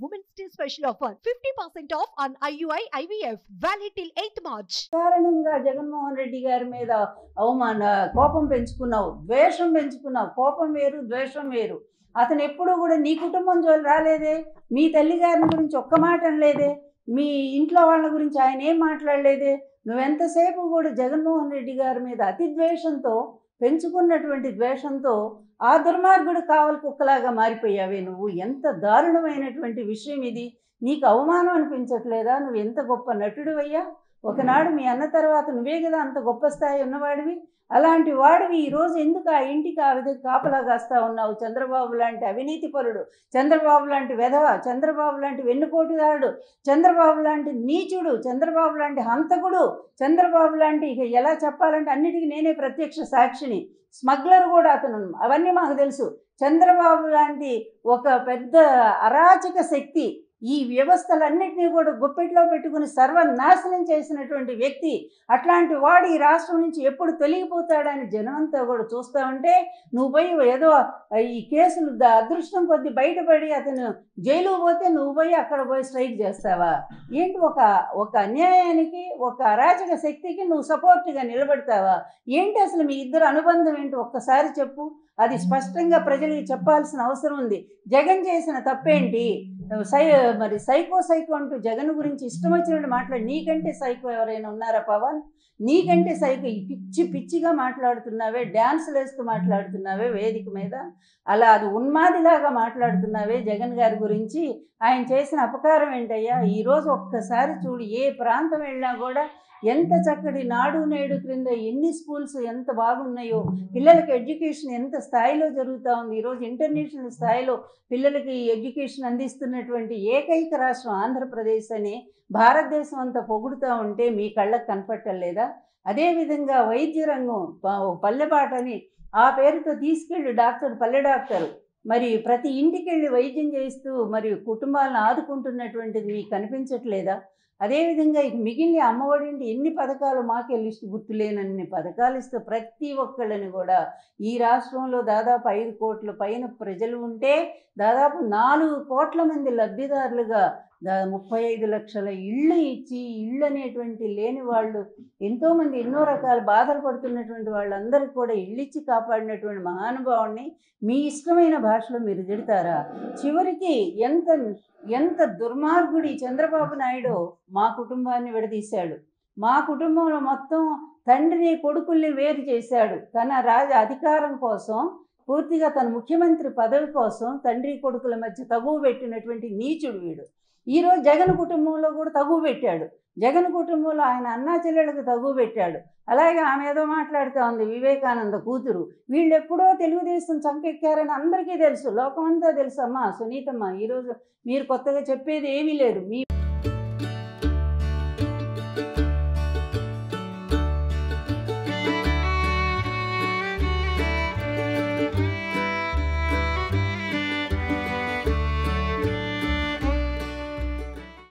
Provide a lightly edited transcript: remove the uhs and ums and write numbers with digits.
Women's Day special offer 50% off on IUI IVF valid till 8th March. కారణంగా జగన్మోహన్ రెడ్డి గారి మీద అవమాన కోపం పెంచుకున్నావు, ద్వేషం పెంచుకున్నావు. కోపం వేరు, ద్వేషం వేరు. అతను ఎప్పుడూ కూడా నీ కుటుంబం జోలి రాలేదే, మీ తల్లి గారిని గురించి ఒక్క మాట అనలేదే, మీ ఇంట్లో వాళ్ళ గురించి ఆయన ఏం మాట్లాడలేదే. నువ్వెంతసేపు కూడా జగన్మోహన్ రెడ్డి గారి మీద అతి ద్వేషంతో, పెంచుకున్నటువంటి ద్వేషంతో ఆ దుర్మార్గుడు కావలి కుక్కలాగా మారిపోయావే నువ్వు. ఎంత దారుణమైనటువంటి విషయం ఇది. నీకు అవమానం అనిపించట్లేదా? నువ్వు ఎంత గొప్ప నటుడివయ్యా. ఒకనాడు మీ అన్న తర్వాత నువ్వే కదా అంత గొప్ప స్థాయి ఉన్నవాడివి. అలాంటి వాడివి ఈరోజు ఎందుకు ఆ ఇంటికి ఆ విధంగా కాపలా కాస్తా ఉన్నావు? చంద్రబాబు లాంటి అవినీతి పరుడు, చంద్రబాబు లాంటి వెధవ, చంద్రబాబు లాంటి వెన్నుపోటుదారుడు, చంద్రబాబు లాంటి నీచుడు, చంద్రబాబు లాంటి హంతకుడు, చంద్రబాబు లాంటి ఇక ఎలా చెప్పాలంటే అన్నిటికీ నేనే ప్రత్యక్ష సాక్షిని. స్మగ్లర్ కూడా అతను, అవన్నీ మాకు తెలుసు. చంద్రబాబు లాంటి ఒక పెద్ద అరాచక శక్తి ఈ వ్యవస్థలన్నింటినీ కూడా గుప్పెట్లో పెట్టుకుని సర్వనాశనం చేసినటువంటి వ్యక్తి. అట్లాంటి వాడు ఈ రాష్ట్రం నుంచి ఎప్పుడు తొలగిపోతాడని జనమంతా కూడా చూస్తూ ఉంటే నువ్వు పోయి ఏదో ఈ కేసులు అదృష్టం కొద్ది బయటపడి అతను జైలు పోతే నువ్వు పోయి అక్కడ పోయి స్ట్రైక్ చేస్తావా? ఏంటి ఒక అన్యాయానికి, ఒక అరాచక శక్తికి నువ్వు సపోర్ట్గా నిలబడతావా? ఏంటి అసలు మీ ఇద్దరు అనుబంధం ఏంటి ఒక్కసారి చెప్పు. అది స్పష్టంగా ప్రజలకు చెప్పాల్సిన అవసరం ఉంది. జగన్ చేసిన తప్పేంటి? మరి సైకో అంటూ జగన్ గురించి ఇష్టం వచ్చినట్టు మాట్లాడి, నీకంటే సైకో ఎవరైనా ఉన్నారా పవన్? నీకంటే సైకో పిచ్చిగా మాట్లాడుతున్నావే, డ్యాన్సులు వేస్తూ మాట్లాడుతున్నావే వేదిక మీద, అలా అది ఉన్మాదిలాగా మాట్లాడుతున్నావే జగన్ గారి గురించి. ఆయన చేసిన అపకారం ఏంటయ్యా? ఈరోజు ఒక్కసారి చూడు, ఏ ప్రాంతం వెళ్ళినా కూడా ఎంత చక్కటి నాడు నేడు క్రింద ఎన్ని స్కూల్స్ ఎంత బాగున్నాయో, పిల్లలకి ఎడ్యుకేషన్ ఎంత స్థాయిలో జరుగుతూ ఉంది. ఈరోజు ఇంటర్నేషనల్ స్థాయిలో పిల్లలకి ఎడ్యుకేషన్ అందిస్తున్నటువంటి ఏకైక రాష్ట్రం ఆంధ్రప్రదేశ్ అని భారతదేశం అంతా పొగుడుతూ ఉంటే మీ కళ్ళకు కనపట్టలేదా? అదేవిధంగా వైద్య రంగం పల్లెబాటని ఆ పేరుతో తీసుకెళ్ళి పల్లె డాక్టరు మరి ప్రతి ఇంటికి వెళ్ళి వైద్యం చేస్తూ మరి కుటుంబాలను ఆదుకుంటున్నటువంటిది మీకు కనిపించట్లేదా? అదేవిధంగా మిగిలిన అమ్మఒడింటి ఎన్ని పథకాలు మాకే లిస్టు గుర్తులేనన్ని పథకాలు ఇస్తూ ప్రతి ఒక్కళ్ళని కూడా ఈ రాష్ట్రంలో దాదాపు 5 కోట్ల పైన ప్రజలు ఉంటే దాదాపు 4 కోట్ల మంది లబ్ధిదారులుగా 35 లక్షల ఇళ్ళు ఇచ్చి, ఇళ్ళు అనేటువంటి లేని వాళ్ళు ఎంతోమంది ఎన్నో రకాల బాధలు పడుతున్నటువంటి వాళ్ళందరికీ కూడా ఇళ్ళు ఇచ్చి కాపాడినటువంటి మహానుభావుడిని మీ ఇష్టమైన భాషలో మీరు తిడతారా? చివరికి ఎంత దుర్మార్గుడి చంద్రబాబు నాయుడు మా కుటుంబాన్ని విడదీశాడు. మా కుటుంబంలో మొత్తం తండ్రిని కొడుకుల్ని వేరు చేశాడు. తన అధికారం కోసం, పూర్తిగా తన ముఖ్యమంత్రి పదవి కోసం తండ్రి కొడుకుల మధ్య తగువ పెట్టినటువంటి నీచుడు వీడు. ఈరోజు జగన్ కుటుంబంలో కూడా తగువ పెట్టాడు. జగన్ కుటుంబంలో ఆయన అన్నా చెల్లెళ్ళకి తగువ పెట్టాడు. అలాగే ఆమె ఏదో మాట్లాడుతూ ఉంది, వివేకానంద కూతురు. వీళ్ళు ఎప్పుడో తెలుగుదేశం చంకెక్కారని అందరికీ తెలుసు, లోకమంతా తెలుసు. అమ్మా సునీతమ్మ, ఈరోజు మీరు కొత్తగా చెప్పేది ఏమీ లేదు.